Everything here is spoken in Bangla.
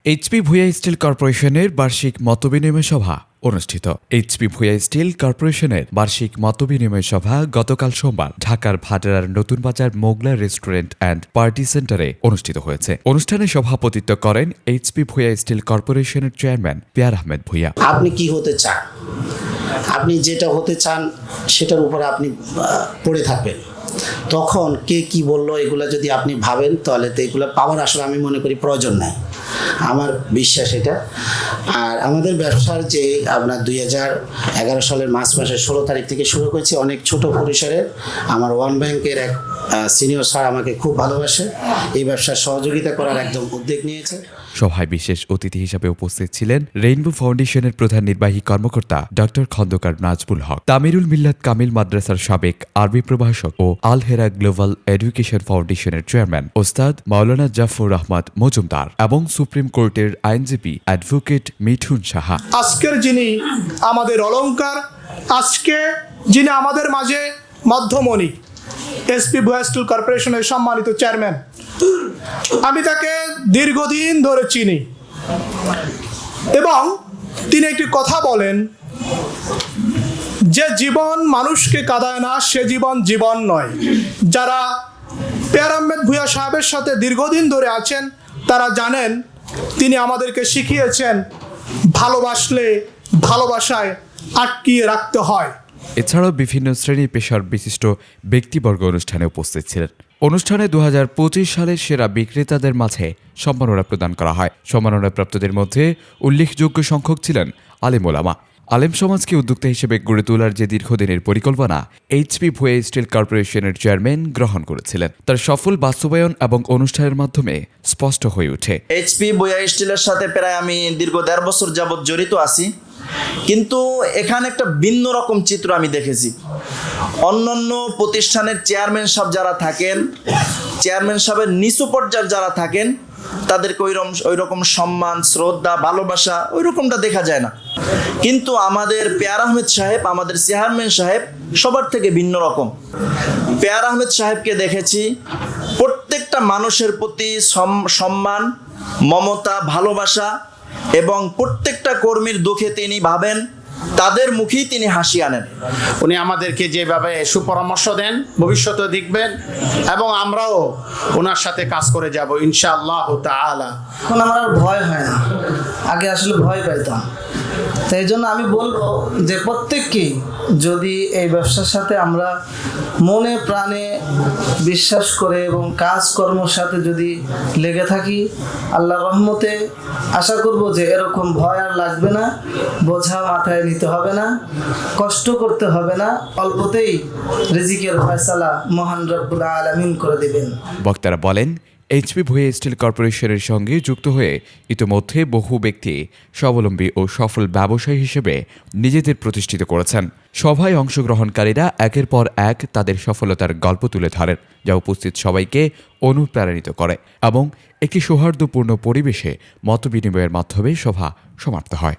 এইচপি ভূঁইয়া স্টিল কর্পোরেশনের বার্ষিক মতবিনিময় সভা অনুষ্ঠিত। এইচপি ভূঁইয়া স্টিল কর্পোরেশনের বার্ষিক মতবিনিময় সভা গতকাল সোমবার ঢাকার ভাটারার নতুন বাজার মোগলা রেস্টুরেন্ট অ্যান্ড পার্টি সেন্টারে অনুষ্ঠিত হয়েছে। অনুষ্ঠানে সভাপতিত্ব করেন এইচপি ভূঁইয়া স্টিল কর্পোরেশনের চেয়ারম্যান পিয়ার আহমেদ ভূঁইয়া। আপনি কি হতে চান, আপনি যেটা হতে চান সেটার উপরে আপনি পড়ে থাকবেন। তখন কে কি বললো এগুলো যদি আপনি ভাবেন তাহলে তো এগুলো পাওয়ার আসলে আমি মনে করি প্রয়োজন নাই, আমার বিশ্বাস এটা। আর আমাদের ব্যবসার যে আপনার 2011 সালের মার্চ মাসের 16 তারিখ থেকে শুরু করেছি, অনেক ছোট পরিসরে। আমার ওয়ান ব্যাংকের এক সিনিয়র স্যার আমাকে খুব ভালোবাসে, এই ব্যবসার সহযোগিতা করার একদম উদ্যোগ নিয়েছে। সভায় বিশেষ অতিথি হিসেবে উপস্থিত ছিলেন রেইনবো ফাউন্ডেশনের প্রধান নির্বাহী কর্মকর্তা ডক্টর খন্দকার নাজবুল হক, তামিরুল মিল্লাত কামিল মাদ্রাসার সাবেক আরবি প্রভাষক ও আল হেরা গ্লোবাল এডুকেশন ফাউন্ডেশনের চেয়ারম্যান ওস্তাদ মাওলানা জাফর আহমদ মজুমদার এবং সুপ্রিম কোর্টের আইনজীবী অ্যাডভোকেট মিঠুন সাহা। আজকের যিনি আমাদের অলংকার, আজকে যিনি আমাদের মাঝে মধ্যমণি, এইচপি ভূঁইয়া স্টিল কর্পোরেশনের সম্মানিত চেয়ারম্যান, আমি তাকে দীর্ঘদিন ধরে চিনি এবং তিনি একটি কথা বলেন যে জীবন মানুষকে কাঁদায় না সে জীবন জীবন নয়। যারা পিয়ার আহমেদ ভূঁইয়া সাহেবের সাথে দীর্ঘদিন ধরে আছেন তারা জানেন তিনি আমাদেরকে শিখিয়েছেন ভালোবাসলে ভালোবাসায় আটকিয়ে রাখতে হয়। এছাড়াও বিভিন্ন শ্রেণী পেশার বিশিষ্ট ব্যক্তিবর্গ অনুষ্ঠানে উপস্থিত ছিলেন। অনুষ্ঠানে 2025 সালের সেরা বিক্রেতাদের মাঝে সম্মাননা প্রদান করা হয়। সম্মাননাপ্রাপ্তদের মধ্যে উল্লেখযোগ্য সংখ্যক ছিলেন আলেম ওলামা। আলেম সমাজকে উদ্যোক্তা হিসেবে গড়ে তোলার যে দীর্ঘদিনের পরিকল্পনা এইচপি ভূঁইয়া স্টিল কর্পোরেশনের চেয়ারম্যান গ্রহণ করেছিলেন, তার সফল বাস্তবায়ন এবং অনুষ্ঠানের মাধ্যমে স্পষ্ট হয়ে ওঠে। এইচপি ভূঁইয়া স্টিলের সাথে প্রায় আমি দীর্ঘ 1.5 বছর যাবৎ জড়িত আছি, কিন্তু এখানে একটা ভিন্ন রকম চিত্র আমি দেখেছি। অন্যান্য প্রতিষ্ঠানের চেয়ারম্যান সাহেব যারা থাকেন, চেয়ারম্যান সাহেবের নিচু পর্যায়ের যারা থাকেন, তাদেরকে ওই রকম সম্মান, শ্রদ্ধা, ভালোবাসা ওই রকমটা দেখা যায় না। কিন্তু আমাদের পিয়ার আহমেদ সাহেব, আমাদের চেয়ারম্যান সাহেব সবার থেকে ভিন্ন রকম। পিয়ার আহমেদ সাহেবকে দেখেছি প্রত্যেকটা মানুষের প্রতি সম্মান, মমতা, ভালোবাসা এবং প্রত্যেকটা কর্মীর দুঃখে তিনি ভাবেন, তাদের মুখেই তিনি হাসি আনেন। উনি আমাদেরকে যেভাবে সুপরামর্শ দেন ভবিষ্যতে দেখবেন এবং আমরাও ওনার সাথে কাজ করে যাব ইনশাআল্লাহ তাআলা। এখন আমার আর ভয় হয় না, আগে আসলে ভয় পাইতাম। তাই জন্য আমি বলবো যে প্রত্যেককেই যদি এই ব্যবসার সাথে আমরা মনে প্রাণে বিশ্বাস করে এবং কাজকর্মের সাথে যদি লেগে থাকি, আল্লাহর রহমতে আশা করব যে এরকম ভয় আর লাগবে না, বোঝা মাথায় নিতে হবে না, কষ্ট করতে হবে না, অল্পতেই রিজিকের ফয়সালা মহান রব্বুল আলামিন করে দেবেন। বক্তারা বলেন, এইচপি ভূঁইয়া স্টিল কর্পোরেশনের সঙ্গে যুক্ত হয়ে ইতিমধ্যে বহু ব্যক্তি স্বাবলম্বী ও সফল ব্যবসায়ী হিসেবে নিজেদের প্রতিষ্ঠিত করেছেন। সভায় অংশগ্রহণকারীরা একের পর এক তাদের সফলতার গল্প তুলে ধরেন, যা উপস্থিত সবাইকে অনুপ্রাণিত করে এবং একটি সৌহার্দ্যপূর্ণ পরিবেশে মতবিনিময়ের মাধ্যমে সভা সমাপ্ত হয়।